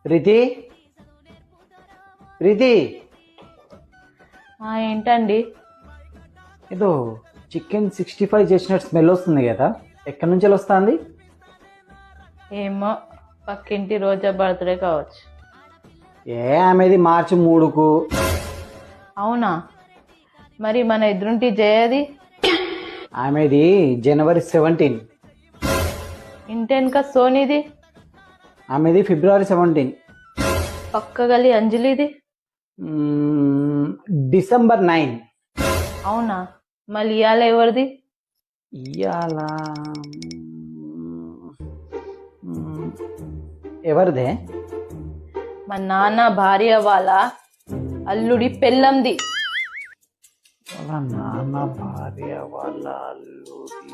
ప్రీతి ప్రీతి ఏంటండి? ఏదో చికెన్ 65 చేసినట్టు స్మెల్ వస్తుంది కదా, ఎక్కడి నుంచి వస్తుంది? ఏమో, పక్కింటి రోజా బర్త్డే కావచ్చు. ఆమెది మార్చి 3కు. అవునా? మరి మన ఎదురుంటి జయది? ఆమెది జనవరి 17. ఇంటెన్క సోనిది? ఆమెది ఫిబ్రవరి 17. పక్క గలి అంజలిది? డిసెంబర్ 9. అవునా? మళ్ళీ ఇవాళ ఎవరిది? ఇవాళ ఎవరిదే? మా నాన్న భార్య వాళ్ళ అల్లుడి పెళ్ళంది. వాళ్ళ నాన్న భార్య వాళ్ళ అల్లుడి